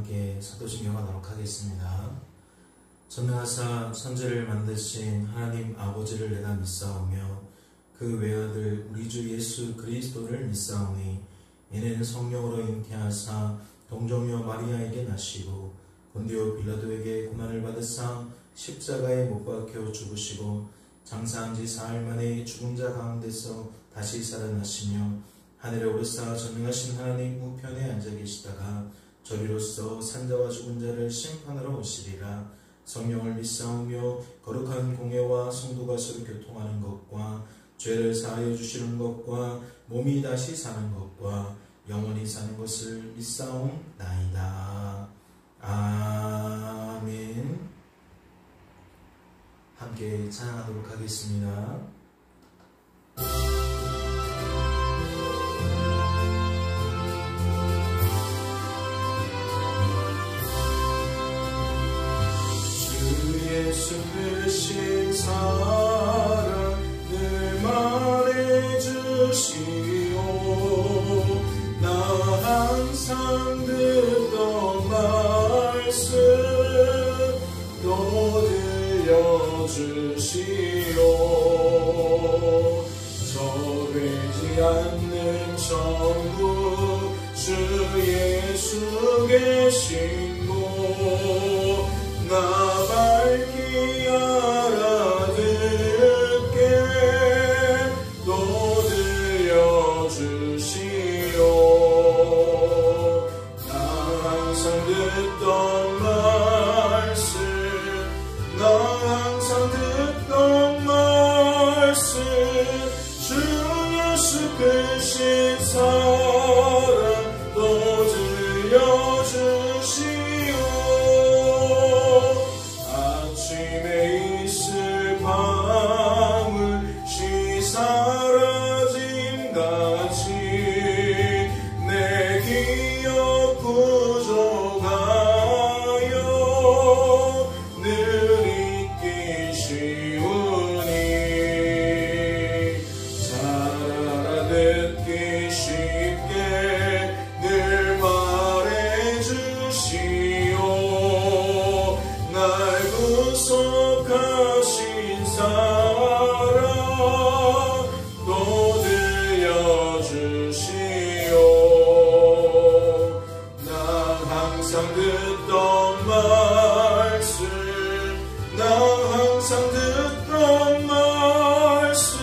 함께 사도신경하도록 하겠습니다. 전능하사 천지를 만드신 하나님 아버지를 내가 믿사오며 그 외아들 우리 주 예수 그리스도를 믿사오니 이는 성령으로 잉태하사 동정녀 마리아에게 나시고 본디오 빌라도에게 고난을 받으사 십자가에 못 박혀 죽으시고 장사한 지 사흘 만에 죽은 자 가운데서 다시 살아나시며 하늘에 오르사 전능하신 하나님 우편에 앉아 계시다가 저리로서 산자와 죽은 자를 심판하러 오시리라. 성령을 믿사오며 거룩한 공예와 성도가 서로 교통하는 것과 죄를 사하여 주시는 것과 몸이 다시 사는 것과 영원히 사는 것을 믿사옵나이다. 아멘. 함께 찬양하도록 하겠습니다. 예수 크신 사랑 늘 말해주시오. 나 항상 듣던 말씀 또 들려주시오. 저되지 않는 천국 주 예수 계신 곳 나 밝히 알아듣게 또 들려주시오. 나 항상 듣던 말씀 나 항상 듣던 말씀 주 예수 크신 사랑 또 들려주시오. 아침에 있을 밤을 사라짐같이 내 기억 부족하여 늘 잊기 쉬우니 잘 알아듣기 쉽게 늘 말해주시오. 날 구속하신 사랑 또 들려주시오. 나 항상 듣던 말씀 나 항상 듣던 말씀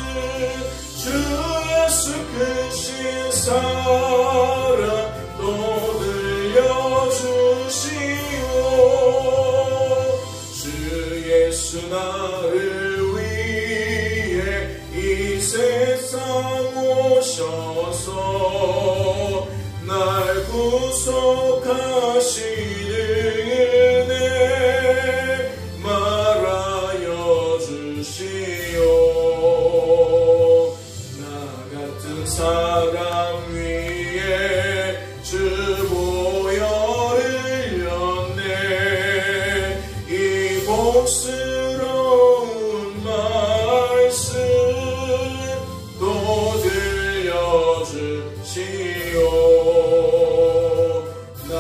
주 예수 크신 사랑 또 들려주시오. 주 예수 나를 위해 이 세상 오셔서 날 구속하시는 은혜 말하여 주시오. 나 같은 사람 위에 주 보혈 흘렸네. 이 복스러운 말씀 또 들려주시오. 나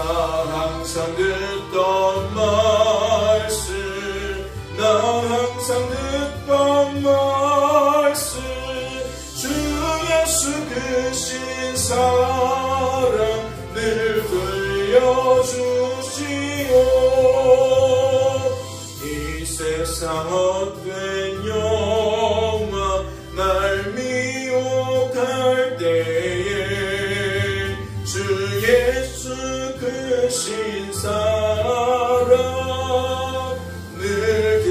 항상 듣던 말씀 나 항상 듣던 말씀 주 예수 크신 사랑 늘 들려주시오. 이 세상 헛된 영화 날 미혹할 때에 주 예수 크신 사랑 늘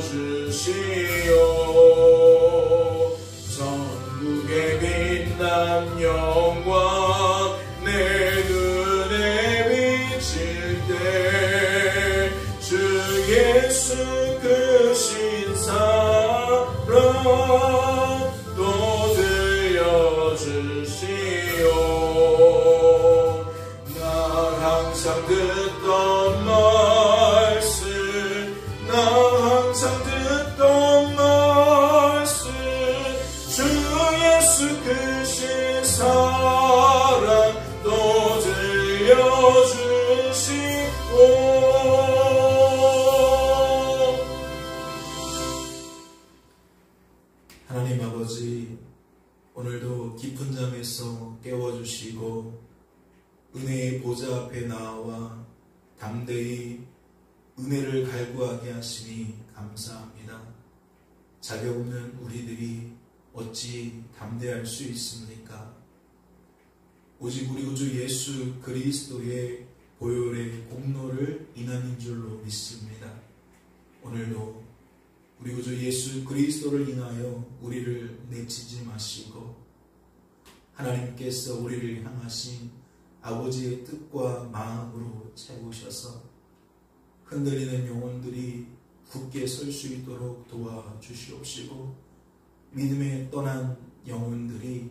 들려주시오. 전국의 빛난 영광 내 눈에 비칠 때 주 예수 크신 사랑 또 들려주시오. 나 항상 듣던 말씀 나 항상 듣던 말씀 주 예수 크신 사랑 또 들려주시오. 하나님 아버지, 오늘도 깊은 잠에서 깨워주시고 은혜의 보좌 앞에 나와 담대히 은혜를 갈구하게 하시니 감사합니다. 자격 없는 우리들이 어찌 담대할 수 있습니까? 오직 우리 구주 예수 그리스도의 보혈의 공로를 인하는 줄로 믿습니다. 오늘도 우리 구주 예수 그리스도를 인하여 우리를 내치지 마시고 하나님께서 우리를 향하신 아버지의 뜻과 마음으로 채우셔서 흔들리는 영혼들이 굳게 설 수 있도록 도와주시옵시고 믿음에 떠난 영혼들이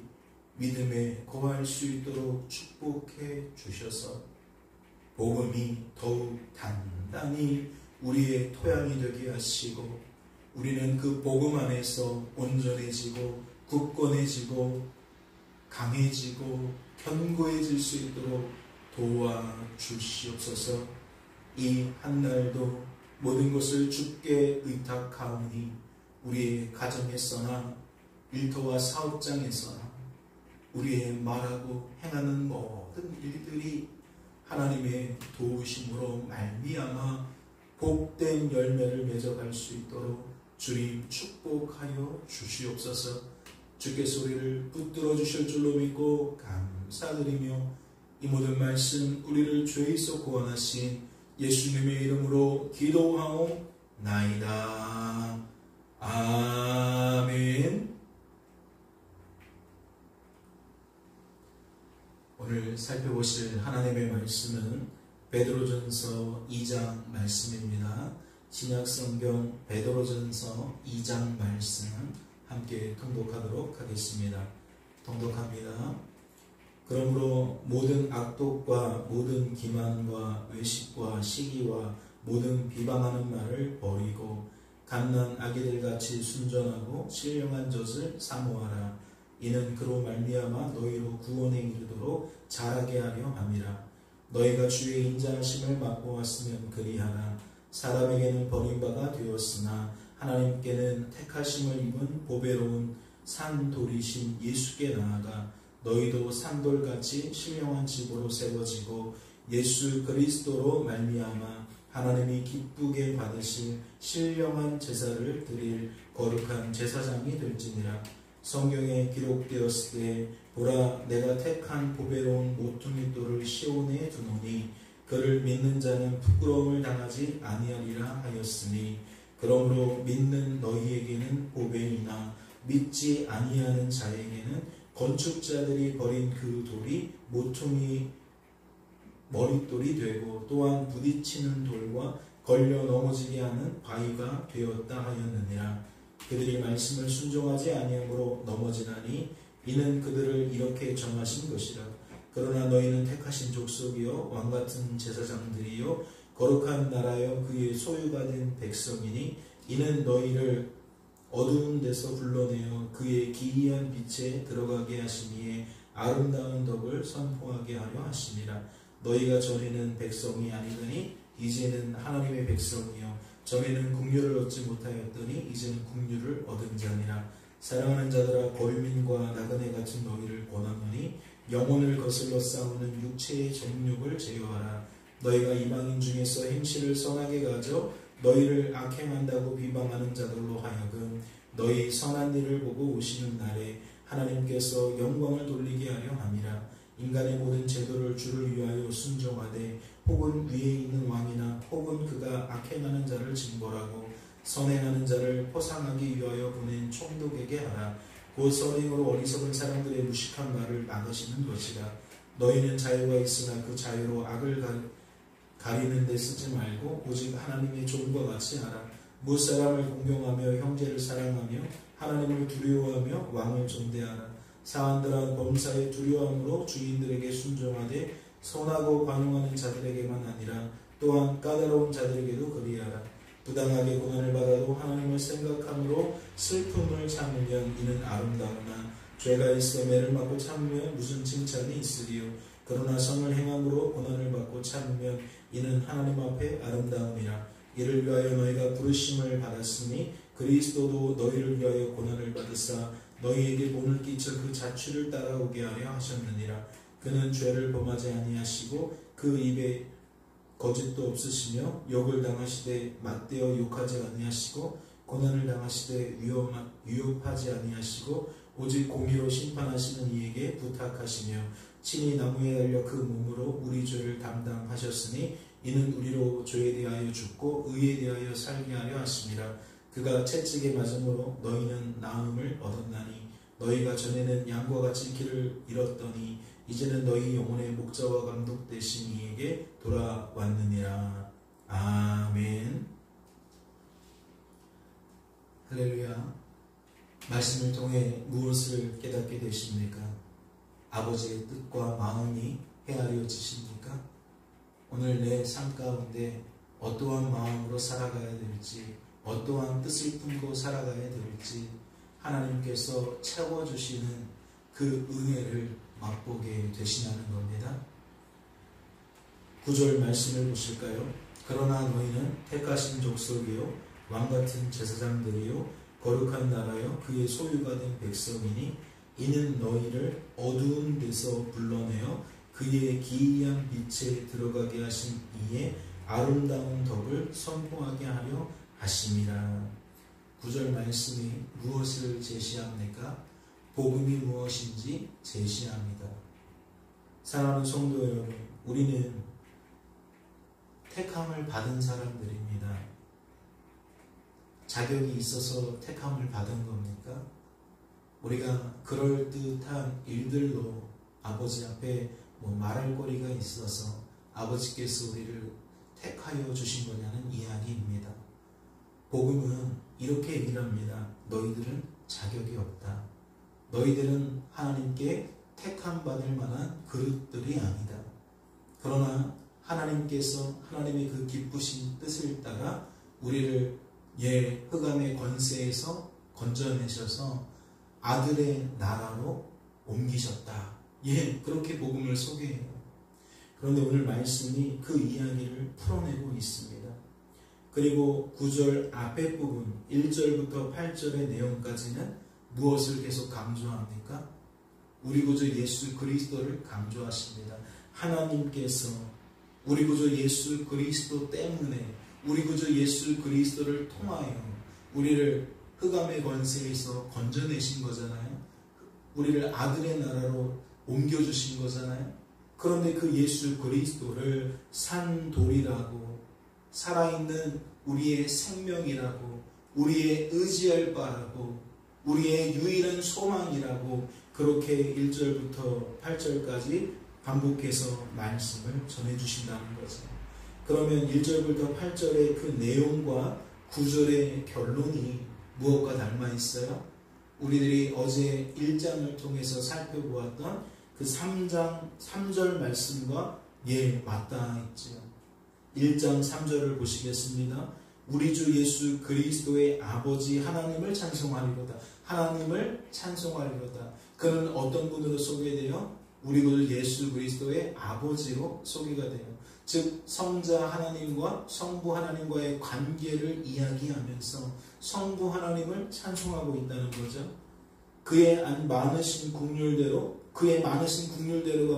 믿음에 거할 수 있도록 축복해 주셔서 복음이 더욱 단단히 우리의 토양이 되게 하시고 우리는 그 복음 안에서 온전해지고 굳건해지고 강해지고 견고해질 수 있도록 도와주시옵소서. 이 한날도 모든 것을 주께 의탁하오니 우리의 가정에서나 일터와 사업장에서나 우리의 말하고 행하는 모든 일들이 하나님의 도우심으로 말미암아 복된 열매를 맺어갈 수 있도록 주님 축복하여 주시옵소서. 주께서 우리를 붙들어 주실 줄로 믿고 감사드리며 이 모든 말씀 우리를 죄에서 구원하신 예수님의 이름으로 기도하옵나이다. 아멘. 오늘 살펴보실 하나님의 말씀은 베드로전서 2장 말씀입니다. 신약성경 베드로전서 2장 말씀 함께 통독하도록 하겠습니다. 통독합니다. 그러므로 모든 악독과 모든 기만과 외식과 시기와 모든 비방하는 말을 버리고 갓난 아기들같이 순전하고 신령한 젖을 사모하라. 이는 그로 말미암아 너희로 구원에 이르도록 자라게 하려 함이라. 너희가 주의 인자하심을 맛보았으면 그리하라. 사람에게는 버림바가 되었으나 하나님께는 택하심을 입은 보배로운 산돌이신 예수께 나아가 너희도 산돌같이 신령한 집으로 세워지고 예수 그리스도로 말미암아 하나님이 기쁘게 받으실 신령한 제사를 드릴 거룩한 제사장이 될지니라. 성경에 기록되었을 때 보라 내가 택한 보배로운 모퉁이돌을 시온에 두노니 그를 믿는 자는 부끄러움을 당하지 아니하리라 하였으니 그러므로 믿는 너희에게는 보배이나 믿지 아니하는 자에게는 건축자들이 버린 그 돌이 모퉁이 머릿돌이 되고 또한 부딪히는 돌과 걸려 넘어지게 하는 바위가 되었다 하였느니라. 그들이 말씀을 순종하지 아니함으로 넘어지나니 이는 그들을 이렇게 정하신 것이라. 그러나 너희는 택하신 족속이요 왕같은 제사장들이요 거룩한 나라여 그의 소유가 된 백성이니 이는 너희를 어두운 데서 불러내어 그의 기이한 빛에 들어가게 하시니에 아름다운 덕을 선포하게 하려 하시니라. 너희가 전에는 백성이 아니더니 이제는 하나님의 백성이요 전에는 국류를 얻지 못하였더니 이제는 국류를 얻은 자니라. 사랑하는 자들아 벌민과 나그네 같은 너희를 권하노니 영혼을 거슬러 싸우는 육체의 정욕을 제어하라. 너희가 이방인 중에서 행실을 선하게 가져 너희를 악행한다고 비방하는 자들로 하여금 너희 선한 일을 보고 오시는 날에 하나님께서 영광을 돌리게 하려 함이라. 인간의 모든 제도를 주를 위하여 순종하되 혹은 위에 있는 왕이나 혹은 그가 악행하는 자를 징벌하고 선행하는 자를 포상하기 위하여 보낸 총독에게 하라. 곧 선행으로 어리석은 사람들의 무식한 말을 막으시는 것이라. 너희는 자유가 있으나 그 자유로 악을 가리는 데 쓰지 말고 오직 하나님의 종과 같이 하라. 무사람을 공경하며 형제를 사랑하며 하나님을 두려워하며 왕을 존대하라. 사한들한 범사의 두려움으로 주인들에게 순종하되 선하고 관용하는 자들에게만 아니라 또한 까다로운 자들에게도 그리하라. 부당하게 고난을 받아도 하나님을 생각함으로 슬픔을 참으면 이는 아름다우나 죄가 있어 매를 맞고 참으면 무슨 칭찬이 있으리요. 그러나 선을 행함으로 고난을 받고 참으면 이는 하나님 앞에 아름다움이라. 이를 위하여 너희가 부르심을 받았으니 그리스도도 너희를 위하여 고난을 받으사 너희에게 본을 끼쳐 그 자취를 따라오게 하려 하셨느니라. 그는 죄를 범하지 아니하시고 그 입에 거짓도 없으시며 욕을 당하시되 맞대어 욕하지 아니하시고 고난을 당하시되 위협하지 아니하시고 오직 공의로 심판하시는 이에게 부탁하시며 친히 나무에 달려 그 몸으로 우리 죄를 담당하셨으니 이는 우리로 죄에 대하여 죽고 의에 대하여 살게 하려 하심이라. 그가 채찍에 맞음으로 너희는 나음을 얻었나니 너희가 전에는 양과 같이 길을 잃었더니 이제는 너희 영혼의 목자와 감독 되신 이에게 돌아왔느니라. 아멘. 할렐루야. 말씀을 통해 무엇을 깨닫게 되십니까? 아버지의 뜻과 마음이 헤아려지십니까? 오늘 내 삶 가운데 어떠한 마음으로 살아가야 될지, 어떠한 뜻을 품고 살아가야 될지 하나님께서 채워주시는 그 은혜를 맛보게 되시냐는 겁니다. 9절 말씀을 보실까요? 그러나 너희는 택하신 족속이요 왕같은 제사장들이요 거룩한 나라요 그의 소유가 된 백성이니 이는 너희를 어두운 데서 불러내어 그의 기이한 빛에 들어가게 하신 이의 아름다운 덕을 선포하게 하려 하심이라. 9절 말씀이 무엇을 제시합니까? 복음이 무엇인지 제시합니다. 사랑하는 성도 여러분, 우리는 택함을 받은 사람들입니다. 자격이 있어서 택함을 받은 겁니까? 우리가 그럴듯한 일들로 아버지 앞에 말할 거리가 있어서 아버지께서 우리를 택하여 주신 거냐는 이야기입니다. 복음은 이렇게 얘기를 합니다. 너희들은 자격이 없다. 너희들은 하나님께 택함 받을 만한 그릇들이 아니다. 그러나 하나님께서 하나님의 그 기쁘신 뜻을 따라 우리를 흑암의 권세에서 건져내셔서 아들의 나라로 옮기셨다. 그렇게 복음을 소개해요. 그런데 오늘 말씀이 그 이야기를 풀어내고 있습니다. 그리고 9절 앞에 부분 1절부터 8절의 내용까지는 무엇을 계속 강조합니까? 우리 구주 예수 그리스도를 강조하십니다. 하나님께서 우리 구주 예수 그리스도 때문에 우리 구주 예수 그리스도를 통하여 우리를 흑암의 권세에서 건져내신 거잖아요. 우리를 아들의 나라로 옮겨주신 거잖아요. 그런데 그 예수 그리스도를 산돌이라고, 살아있는 우리의 생명이라고, 우리의 의지할 바라고, 우리의 유일한 소망이라고 그렇게 1절부터 8절까지 반복해서 말씀을 전해주신다는 거죠. 그러면 1절부터 8절의 그 내용과 9절의 결론이 무엇과 닮아 있어요? 우리들이 어제 1장을 통해서 살펴보았던 그 3장 3절 말씀과 맞닿아 있죠. 1장 3절을 보시겠습니다. 우리 주 예수 그리스도의 아버지 하나님을 찬송하리로다. 하나님을 찬송하리로다. 그는 어떤 분으로 소개돼요? 우리 주 예수 그리스도의 아버지로 소개가 돼요. 즉 성자 하나님과 성부 하나님과의 관계를 이야기하면서 성부 하나님을 찬송하고 있다는 거죠. 그의 많으신 국률대로가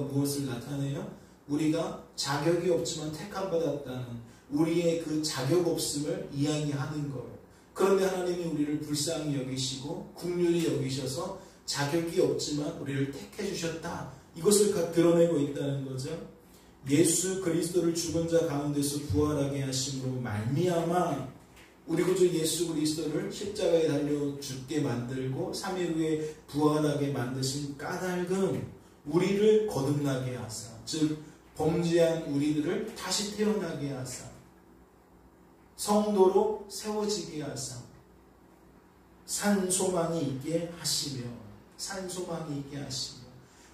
무엇을 나타내요? 우리가 자격이 없지만 택함받았다는 우리의 그 자격 없음을 이야기하는 거예요. 그런데 하나님이 우리를 불쌍히 여기시고 국률이 여기셔서 자격이 없지만 우리를 택해 주셨다. 이것을 드러내고 있다는 거죠. 예수 그리스도를 죽은 자 가운데서 부활하게 하심으로 말미암아 우리 구주 예수 그리스도를 십자가에 달려 죽게 만들고 3일 후에 부활하게 만드신 까닭은 우리를 거듭나게 하사, 즉 범죄한 우리들을 다시 태어나게 하사, 성도로 세워지게 하사, 산소망이 있게 하시며,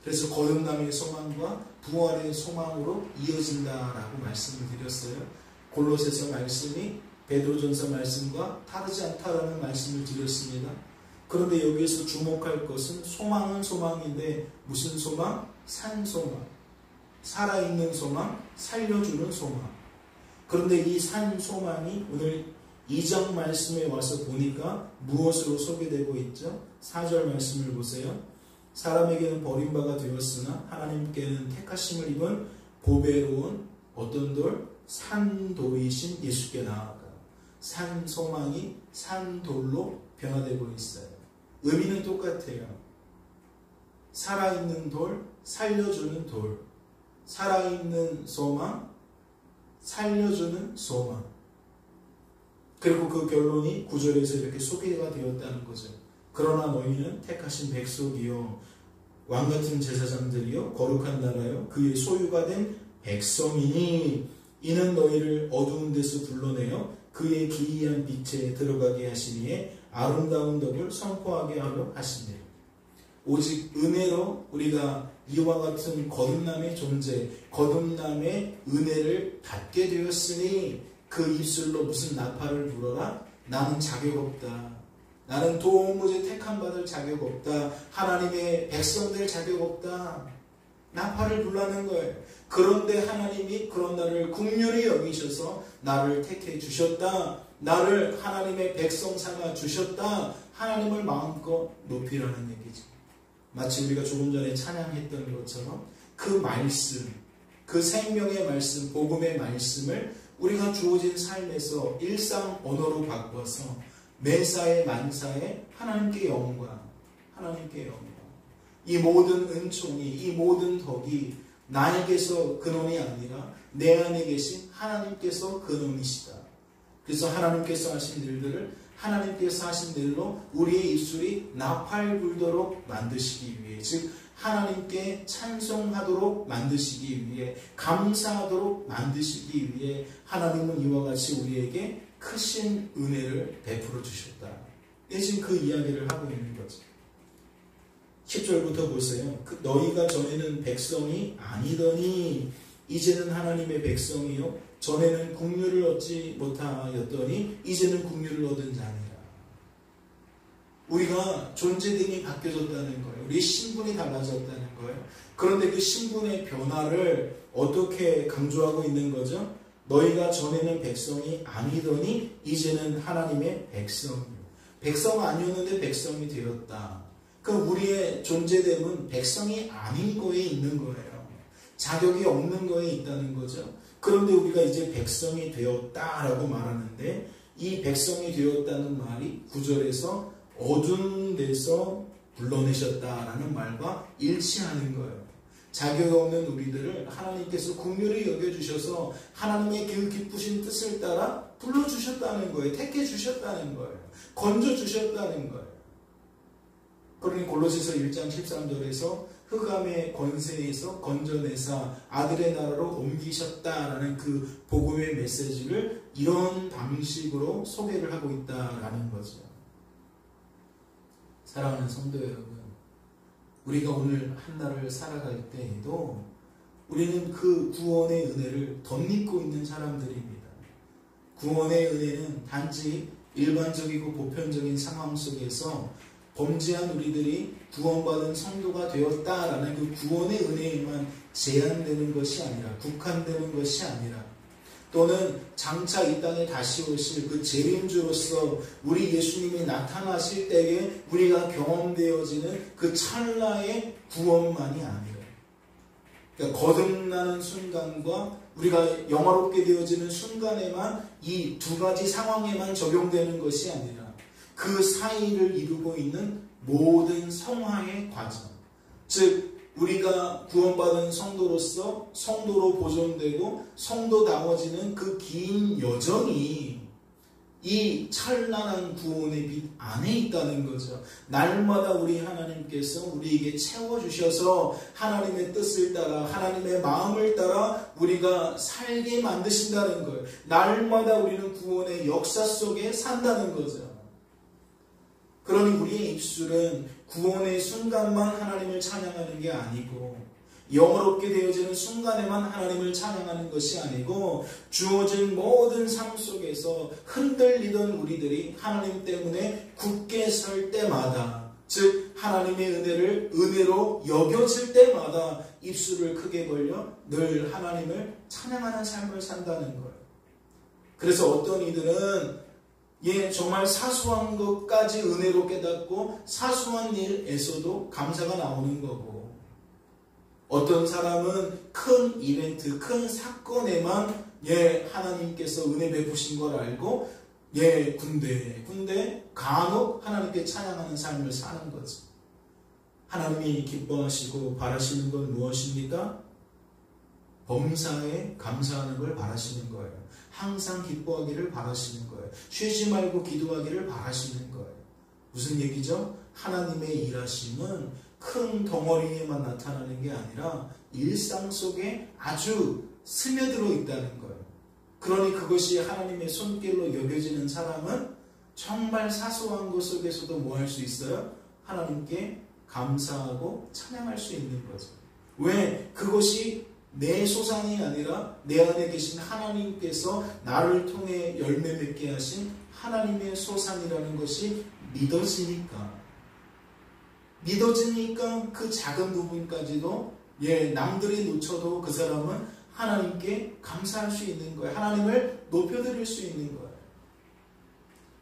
그래서 거듭남의 소망과 부활의 소망으로 이어진다라고 말씀을 드렸어요. 골로새서 말씀이 베드로전서 말씀과 다르지 않다라는 말씀을 드렸습니다. 그런데 여기에서 주목할 것은 소망은 소망인데 무슨 소망? 산소망. 살아있는 소망, 살려주는 소망. 그런데 이 산 소망이 오늘 2장 말씀에 와서 보니까 무엇으로 소개되고 있죠? 4절 말씀을 보세요. 사람에게는 버림바가 되었으나 하나님께는 택하심을 입은 보배로운 어떤 돌? 산돌이신 예수께 나아가. 산 소망이 산돌로 변화되고 있어요. 의미는 똑같아요. 살아있는 돌, 살려주는 돌. 살아있는 소망, 살려주는 소망. 그리고 그 결론이 9절에서 이렇게 소개가 되었다는 거죠. 그러나 너희는 택하신 백성이요 왕같은 제사장들이요 거룩한 나라요 그의 소유가 된 백성이니 이는 너희를 어두운 데서 불러내어 그의 기이한 빛에 들어가게 하시니에 아름다운 덕을 선포하게 하려 하시네. 오직 은혜로 우리가 이와 같은 거듭남의 존재, 거듭남의 은혜를 받게 되었으니 그 입술로 무슨 나팔을 불어라? 나는 자격 없다. 나는 도무지 택함받을 자격 없다. 하나님의 백성 될 자격 없다. 나팔을 불라는 거예요. 그런데 하나님이 그런 나를 긍휼히 여기셔서 나를 택해 주셨다. 나를 하나님의 백성 삼아 주셨다. 하나님을 마음껏 높이라는 얘기죠. 마치 우리가 조금 전에 찬양했던 것처럼 그 말씀, 그 생명의 말씀, 복음의 말씀을 우리가 주어진 삶에서 일상 언어로 바꿔서 매사에 만사에 하나님께 영광, 하나님께 영광. 이 모든 은총이, 이 모든 덕이 나에게서 근원이 아니라 내 안에 계신 하나님께서 근원이시다. 그래서 하나님께서 하신 일들을 하나님께서 하신 일로 우리의 입술이 나팔 불도록 만드시기 위해, 즉 하나님께 찬송하도록 만드시기 위해, 감사하도록 만드시기 위해 하나님은 이와 같이 우리에게 크신 은혜를 베풀어 주셨다. 지금 그 이야기를 하고 있는 거죠. 10절부터 보세요. 너희가 전에는 백성이 아니더니 이제는 하나님의 백성이요 전에는 긍휼을 얻지 못하였더니 이제는 긍휼을 얻은 자니라. 우리가 존재됨이 바뀌어졌다는 거예요. 우리의 신분이 달라졌다는 거예요. 그런데 그 신분의 변화를 어떻게 강조하고 있는 거죠? 너희가 전에는 백성이 아니더니 이제는 하나님의 백성이요. 백성 아니었는데 백성이 되었다. 그럼 우리의 존재됨은 백성이 아닌 거에 있는 거예요. 자격이 없는 거에 있다는 거죠. 그런데 우리가 이제 백성이 되었다라고 말하는데 이 백성이 되었다는 말이 9절에서 어두운 데서 불러내셨다라는 말과 일치하는 거예요. 자격이 없는 우리들을 하나님께서 긍휼히 여겨주셔서 하나님의 그 기쁘신 뜻을 따라 불러주셨다는 거예요. 택해주셨다는 거예요. 건져주셨다는 거예요. 그러니 골로새서 1장 13절에서 흑암의 권세에서 건져내사 아들의 나라로 옮기셨다라는 그 복음의 메시지를 이런 방식으로 소개를 하고 있다라는 거죠. 사랑하는 성도 여러분, 우리가 오늘 한날을 살아갈 때에도 우리는 그 구원의 은혜를 덧입고 있는 사람들입니다. 구원의 은혜는 단지 일반적이고 보편적인 상황 속에서 범죄한 우리들이 구원받은 성도가 되었다라는 그 구원의 은혜에만 제한되는 것이 아니라, 국한되는 것이 아니라, 또는 장차 이 땅에 다시 오실 그 재림주로서 우리 예수님이 나타나실 때에 우리가 경험되어지는 그 찰나의 구원만이 아니라, 그러니까 거듭나는 순간과 우리가 영화롭게 되어지는 순간에만 이 두 가지 상황에만 적용되는 것이 아니라 그 사이를 이루고 있는 모든 성화의 과정, 즉 우리가 구원받은 성도로서 성도로 보존되고 성도다워지는 그 긴 여정이 이 찬란한 구원의 빛 안에 있다는 거죠. 날마다 우리 하나님께서 우리에게 채워주셔서 하나님의 뜻을 따라, 하나님의 마음을 따라 우리가 살게 만드신다는 거예요. 날마다 우리는 구원의 역사 속에 산다는 거죠. 그러니 우리의 입술은 구원의 순간만 하나님을 찬양하는 게 아니고, 영어롭게 되어지는 순간에만 하나님을 찬양하는 것이 아니고, 주어진 모든 삶 속에서 흔들리던 우리들이 하나님 때문에 굳게 설 때마다 즉 하나님의 은혜를 은혜로 여겨질 때마다 입술을 크게 벌려 늘 하나님을 찬양하는 삶을 산다는 거예요. 그래서 어떤 이들은 정말 사소한 것까지 은혜로 깨닫고 사소한 일에서도 감사가 나오는 거고, 어떤 사람은 큰 이벤트, 큰 사건에만 하나님께서 은혜 베푸신 걸 알고 군데 간혹 하나님께 찬양하는 삶을 사는 거죠. 하나님이 기뻐하시고 바라시는 건 무엇입니까? 범사에 감사하는 걸 바라시는 거예요. 항상 기뻐하기를 바라시는 거예요. 쉬지 말고 기도하기를 바라시는 거예요. 무슨 얘기죠? 하나님의 일하심은 큰 덩어리에만 나타나는 게 아니라 일상 속에 아주 스며들어 있다는 거예요. 그러니 그것이 하나님의 손길로 여겨지는 사람은 정말 사소한 것 속에서도 뭐 할 수 있어요? 하나님께 감사하고 찬양할 수 있는 거죠. 왜? 그것이 내 소산이 아니라 내 안에 계신 하나님께서 나를 통해 열매 맺게 하신 하나님의 소산이라는 것이 믿어지니까 그 작은 부분까지도 남들이 놓쳐도 그 사람은 하나님께 감사할 수 있는 거예요. 하나님을 높여드릴 수 있는 거예요.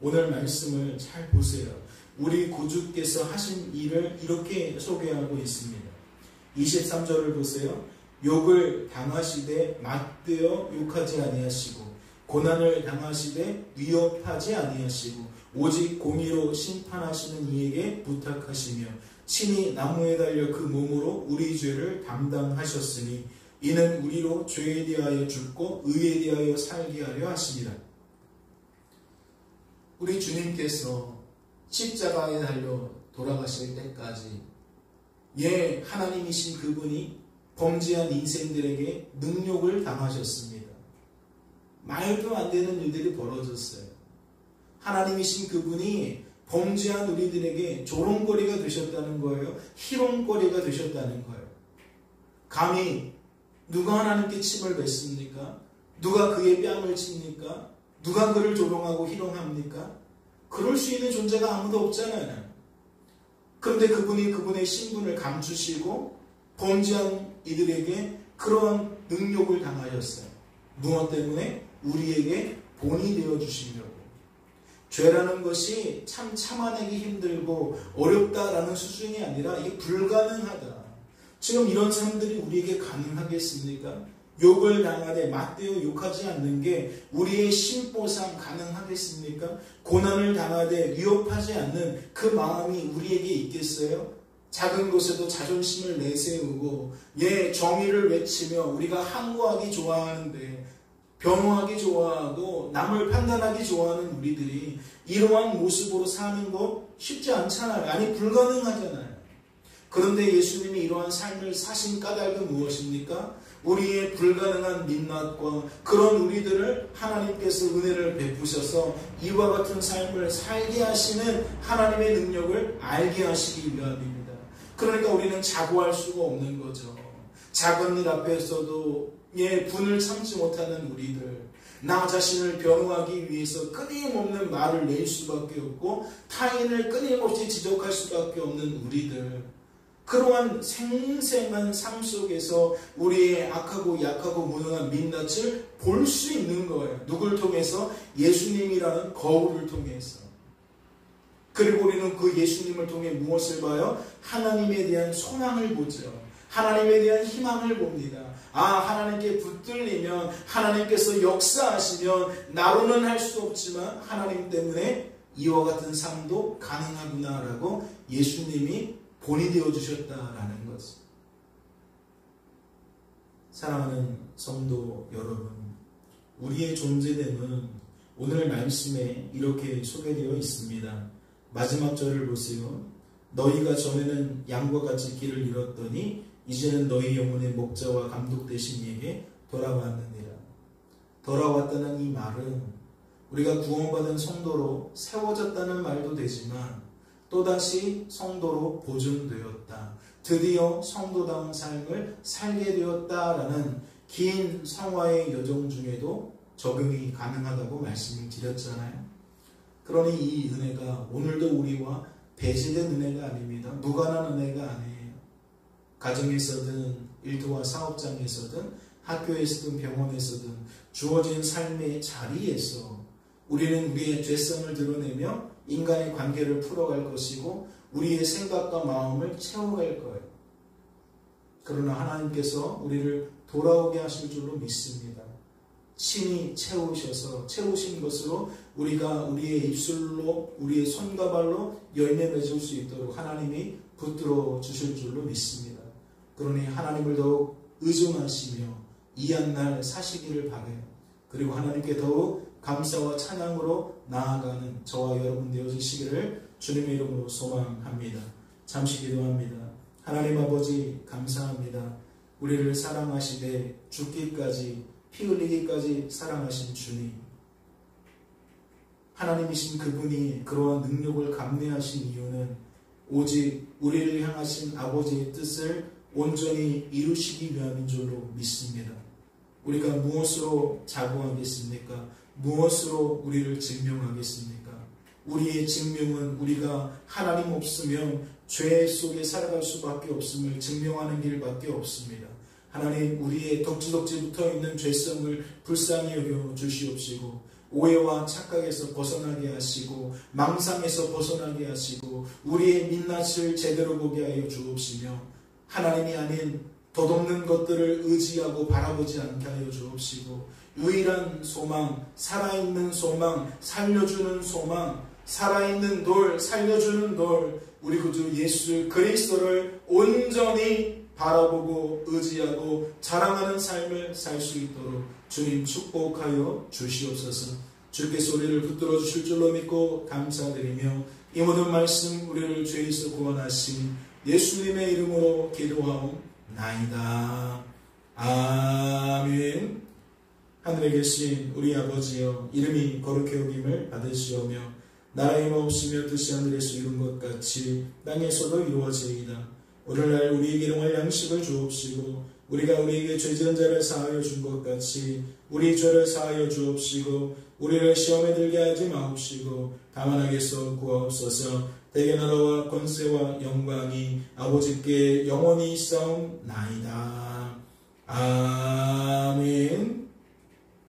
오늘 말씀을 잘 보세요. 우리 구주께서 하신 일을 이렇게 소개하고 있습니다. 23절을 보세요. 욕을 당하시되 맞대어 욕하지 아니하시고 고난을 당하시되 위협하지 아니하시고 오직 공의로 심판하시는 이에게 부탁하시며 친히 나무에 달려 그 몸으로 우리 죄를 담당하셨으니 이는 우리로 죄에 대하여 죽고 의에 대하여 살게 하려 하십니다. 우리 주님께서 십자가에 달려 돌아가실 때까지 하나님이신 그분이 범죄한 인생들에게 능욕을 당하셨습니다. 말도 안 되는 일들이 벌어졌어요. 하나님이신 그분이 범죄한 우리들에게 조롱거리가 되셨다는 거예요. 희롱거리가 되셨다는 거예요. 감히 누가 하나님께 침을 뱉습니까? 누가 그의 뺨을 칩니까? 누가 그를 조롱하고 희롱합니까? 그럴 수 있는 존재가 아무도 없잖아요. 그런데 그분이 그분의 신분을 감추시고 범죄한 이들에게 그러한 능욕을 당하셨어요. 무엇 때문에? 우리에게 본이 되어주시려고. 죄라는 것이 참 참아내기 힘들고 어렵다라는 수준이 아니라 이게 불가능하다. 지금 이런 사람들이 우리에게 가능하겠습니까? 욕을 당하되 맞대어 욕하지 않는 게 우리의 심보상 가능하겠습니까? 고난을 당하되 위협하지 않는 그 마음이 우리에게 있겠어요? 작은 곳에도 자존심을 내세우고 정의를 외치며 우리가 항거하기 좋아하는데 변호하기 좋아하고 남을 판단하기 좋아하는 우리들이 이러한 모습으로 사는 거 쉽지 않잖아요. 아니 불가능하잖아요. 그런데 예수님이 이러한 삶을 사신 까닭은 무엇입니까? 우리의 불가능한 민낯과 그런 우리들을 하나님께서 은혜를 베푸셔서 이와 같은 삶을 살게 하시는 하나님의 능력을 알게 하시기 위함입니다. 그러니까 우리는 자고할 수가 없는 거죠. 작은 일 앞에서도 분을 참지 못하는 우리들, 나 자신을 변호하기 위해서 끊임없는 말을 낼 수밖에 없고 타인을 끊임없이 지적할 수밖에 없는 우리들, 그러한 생생한 삶 속에서 우리의 악하고 약하고 무능한 민낯을 볼 수 있는 거예요. 누굴 통해서? 예수님이라는 거울을 통해서. 그리고 우리는 그 예수님을 통해 무엇을 봐요? 하나님에 대한 소망을 보죠. 하나님에 대한 희망을 봅니다. 하나님께 붙들리면 하나님께서 역사하시면 나로는 할 수 없지만 하나님 때문에 이와 같은 삶도 가능하구나라고 예수님이 본이 되어주셨다라는 거죠. 사랑하는 성도 여러분, 우리의 존재됨은 오늘 말씀에 이렇게 소개되어 있습니다. 마지막 절을 보세요. 너희가 전에는 양과 같이 길을 잃었더니 이제는 너희 영혼의 목자와 감독 되신 이에게 돌아왔느니라. 돌아왔다는 이 말은 우리가 구원받은 성도로 세워졌다는 말도 되지만 또다시 성도로 보존되었다. 드디어 성도다운 삶을 살게 되었다라는 긴 성화의 여정 중에도 적용이 가능하다고 말씀을 드렸잖아요. 그러니 이 은혜가 오늘도 우리와 배제된 은혜가 아닙니다. 무관한 은혜가 아니에요. 가정에서든 일터와 사업장에서든 학교에서든 병원에서든 주어진 삶의 자리에서 우리는 우리의 죄성을 드러내며 인간의 관계를 풀어갈 것이고 우리의 생각과 마음을 채워갈 거예요. 그러나 하나님께서 우리를 돌아오게 하실 줄로 믿습니다. 친히 채우신 것으로 우리가 우리의 입술로 우리의 손과 발로 열매 맺을 수 있도록 하나님이 붙들어 주실 줄로 믿습니다. 그러니 하나님을 더욱 의존하시며 이 한 날 사시기를 바라요. 그리고 하나님께 더욱 감사와 찬양으로 나아가는 저와 여러분 되어주시기를 주님의 이름으로 소망합니다. 잠시 기도합니다. 하나님 아버지 감사합니다. 우리를 사랑하시되 죽기까지 피 흘리기까지 사랑하신 주님, 하나님이신 그분이 그러한 능력을 감내하신 이유는 오직 우리를 향하신 아버지의 뜻을 온전히 이루시기 위함인 줄로 믿습니다. 우리가 무엇으로 자부하겠습니까? 무엇으로 우리를 증명하겠습니까? 우리의 증명은 우리가 하나님 없으면 죄 속에 살아갈 수밖에 없음을 증명하는 길밖에 없습니다. 하나님, 우리의 덕지덕지 붙어있는 죄성을 불쌍히 여겨 주시옵시고 오해와 착각에서 벗어나게 하시고 망상에서 벗어나게 하시고 우리의 민낯을 제대로 보게 하여 주옵시며 하나님이 아닌 덧없는 것들을 의지하고 바라보지 않게 하여 주옵시고 유일한 소망, 살아있는 소망, 살려주는 소망, 살아있는 돌, 살려주는 돌, 우리 구주 예수 그리스도를 온전히 바라보고 의지하고 자랑하는 삶을 살 수 있도록 주님 축복하여 주시옵소서. 주께서 우리를 붙들어 주실 줄로 믿고 감사드리며 이 모든 말씀 우리를 죄에서 구원하신 예수님의 이름으로 기도하옵나이다. 아멘. 하늘에 계신 우리 아버지여, 이름이 거룩히 여김을 받으시오며 나라의 마옵시며 뜻이 하늘에서 이룬 것 같이 땅에서도 이루어지이다. 오늘날 우리에게 일용할 양식을 주옵시고 우리가 우리에게 죄지은 자를 사하여 준 것 같이 우리 죄를 사하여 주옵시고 우리를 시험에 들게 하지 마옵시고 다만 악에서 구하옵소서. 대개 나라와 권세와 영광이 아버지께 영원히 있사옵나이다. 아멘.